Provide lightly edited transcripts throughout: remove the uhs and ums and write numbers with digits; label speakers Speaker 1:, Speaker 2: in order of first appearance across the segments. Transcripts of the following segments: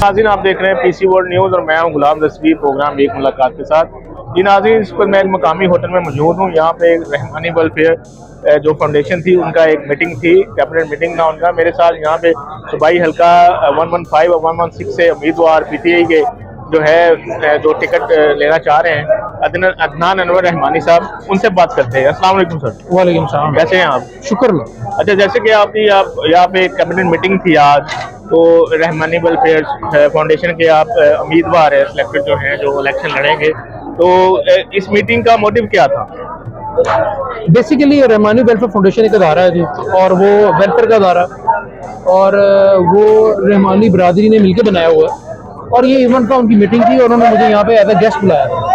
Speaker 1: नाज़रीन, आप देख रहे हैं पीसी वर्ल्ड न्यूज़ और मैं हूं गुलाम रज़वी, प्रोग्राम एक मुलाकात के साथ। जी नाज़रीन, इस पर मैं एक मकामी होटल में मौजूद हूं। यहाँ पे एक रहमानी वेलफेयर जो फाउंडेशन थी उनका एक मीटिंग थी, कैबिनेट मीटिंग था उनका। मेरे साथ यहाँ पे सूबाई हल्का 115 और 116 से उम्मीदवार पीटीआई के जो है जो टिकट लेना चाह रहे हैं, अदनान अनवर रहमानी साहब, उनसे बात करते हैं। अस्सलाम वालेकुम सर।
Speaker 2: वालेकुम सलाम।
Speaker 1: कैसे हैं आप?
Speaker 2: शुक्र।
Speaker 1: अच्छा, जैसे कि आपकी आप यहाँ पे कैबिनेट मीटिंग थी आज, तो रहमानी वेलफेयर फाउंडेशन के आप उम्मीदवार है सिलेक्टेड जो हैं, जो इलेक्शन लड़ेंगे, तो इस मीटिंग का मोटिव क्या था?
Speaker 2: बेसिकली रहमानी वेलफेयर फाउंडेशन एक अदारा है जी, और वो वेलफेयर का अदारा है, और वो रहमानी बरादरी ने मिलकर बनाया हुआ है। और ये इवेंट था, उनकी मीटिंग थी और उन्होंने मुझे यहाँ पे एज ए गेस्ट बुलाया था।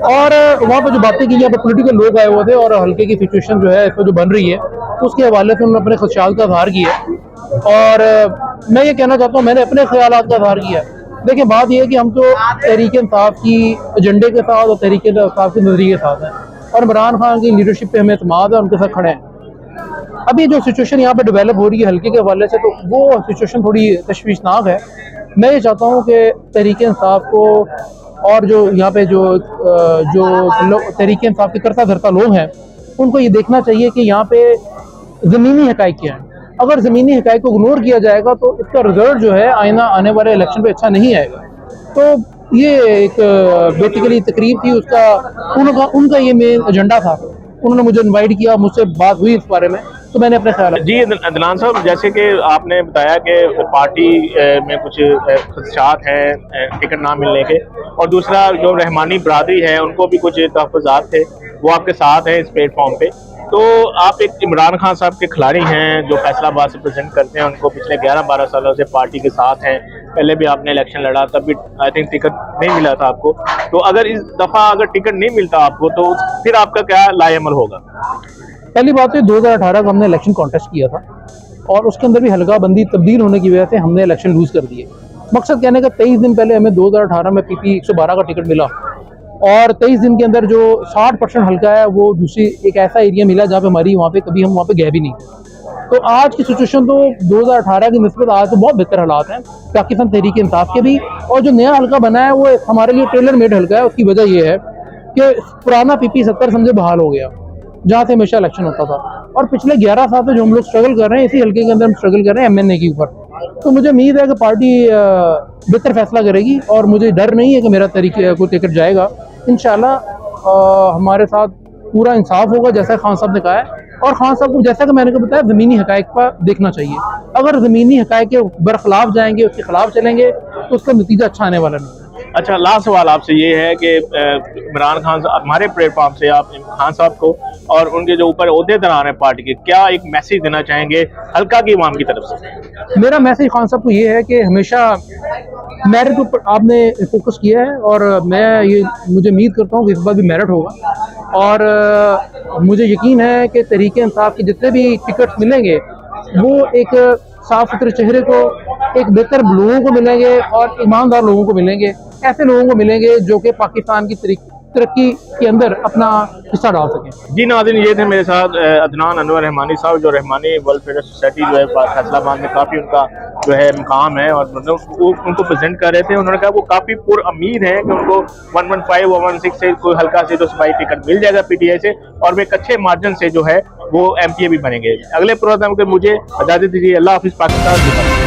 Speaker 2: और वहाँ पर जो बातें की, यहाँ पर पॉलिटिकल लोग आए हुए थे और हल्के की सिचुएशन जो है इसमें जो बन रही है उसके हवाले से उन्होंने अपने ख्याल का इजहार किया। और मैं ये कहना चाहता हूँ, मैंने अपने ख्याल का इजहार किया। देखिए, बात यह है कि हम तो तहरीक इंसाफ की एजेंडे के साथ और तहरीक इंसाफ के नजरिए के साथ हैं, और इमरान खान की लीडरशिप पे हमें एतमाद है, उनके साथ खड़े हैं। अभी जो सिचुएशन यहाँ पे डेवलप हो रही है हल्के के हवाले से, तो वो सिचुएशन थोड़ी तशवीशनाक है। मैं ये चाहता हूँ कि तहरीक इंसाफ को और जो यहाँ पे जो तहरीक इंसाफ के करता धरता लोग हैं, उनको ये देखना चाहिए कि यहाँ पे ज़मीनी हक़ाइक़ क्या है। अगर ज़मीनी हक़ाइक़ को इग्नोर किया जाएगा तो इसका रिजल्ट जो है आने वाले इलेक्शन पे अच्छा नहीं आएगा। तो ये एक बेसिकली तकरीब थी, उसका उनका ये मेन एजेंडा था। उन्होंने मुझे इनवाइट किया, मुझसे बात हुई इस बारे में, तो मैंने अपने ख्याल।
Speaker 1: जी अदनान साहब, जैसे कि आपने बताया कि पार्टी में कुछ खदशात हैं टिकट ना मिलने के, और दूसरा जो रहमानी बरादरी है उनको भी कुछ तहफ़्फ़ुज़ात थे, वो आपके साथ हैं इस प्लेटफॉर्म पे। तो आप एक इमरान खान साहब के खिलाड़ी हैं जो फैसलाबाद से प्रेजेंट करते हैं, उनको पिछले 11-12 सालों से पार्टी के साथ हैं। पहले भी आपने इलेक्शन लड़ा, तब भी आई थिंक टिकट नहीं मिला था आपको। तो अगर इस दफ़ा अगर टिकट नहीं मिलता आपको, तो फिर आपका क्या लाएअमल होगा?
Speaker 2: पहली बात तो 2018 का हमने इलेक्शन कॉन्टेस्ट किया था, और उसके अंदर भी हल्का बंदी तब्दील होने की वजह से हमने इलेक्शन लूज़ कर दिए। मकसद कहने का, 23 दिन पहले हमें 2018 में पीपी 112 का टिकट मिला, और 23 दिन के अंदर जो 60% हल्का है वो दूसरी एक ऐसा एरिया मिला जहाँ पे हमारी वहाँ पे कभी हम वहाँ पे गए भी नहीं। तो आज की सिचुएशन तो 2018 की निस्बत आज तो बहुत बेहतर हालात हैं पाकिस्तान तहरीक इंसाफ के भी। और जो नया हल्का बना है वो हमारे लिए टेलर मेड हल्का है। उसकी वजह ये है कि पुराना पीपी 70 समझे बहाल हो गया, जहाँ से हमेशा इलेक्शन होता था। और पिछले 11 साल से जो हम लोग स्ट्रगल कर रहे हैं, इसी हल्के के अंदर हम स्ट्रगल कर रहे हैं एमएनए के ऊपर। तो मुझे उम्मीद है कि पार्टी बेहतर फैसला करेगी, और मुझे डर नहीं है कि मेरा तरीके को टिकट जाएगा। इंशाल्लाह हमारे साथ पूरा इंसाफ होगा, जैसा खान साहब ने कहा है। और खान साहब को, जैसा कि मैंने को बताया, ज़मीनी हक़ाइक़ पर देखना चाहिए। अगर ज़मीनी हक़ाइक़ के बरखिलाफ जाएंगे, उसके खिलाफ चलेंगे, तो उसका नतीजा अच्छा आने वाला नहीं।
Speaker 1: अच्छा, लास्ट सवाल आपसे ये है कि इमरान खान साहब, हमारे प्लेटफॉर्म से आप खान साहब को और उनके जो ऊपर ओहदेदार हैं पार्टी के, क्या एक मैसेज देना चाहेंगे हल्का की आवाम की तरफ से?
Speaker 2: मेरा मैसेज खान साहब को ये है कि हमेशा मेरिट ऊपर आपने फोकस किया है, और मुझे उम्मीद करता हूँ कि इस बार भी मेरिट होगा। और मुझे यकीन है कि तहरीक इंसाफ के जितने भी टिकट मिलेंगे वो एक साफ सुथरे चेहरे को, एक बेहतर लोगों को मिलेंगे, और ईमानदार लोगों को मिलेंगे। ऐसे लोगों को मिलेंगे जो कि पाकिस्तान की तरक्की के अंदर अपना हिस्सा डाल सकें।
Speaker 1: जी नाज़रीन, ये थे मेरे साथ अदनान अनवर रहमानी साहब, जो रहमानी वेलफेयर सोसाइटी जो है फैसलाबाद में काफ़ी उनका जो है मुकाम है, और उनको प्रेजेंट कर रहे थे। उन्होंने कहा वो काफ़ी पुरउम्मीद है कि उनको 115 और 116 से कोई हल्का से जो सूबाई टिकट मिल जाएगा पीटीआई से, और वे एक अच्छे मार्जिन से जो है वो एमपीए भी बनेंगे। अगले प्रोग्राम के मुझे इजाज़त दीजिए। अल्लाह हाफिज़। पाकिस्तान।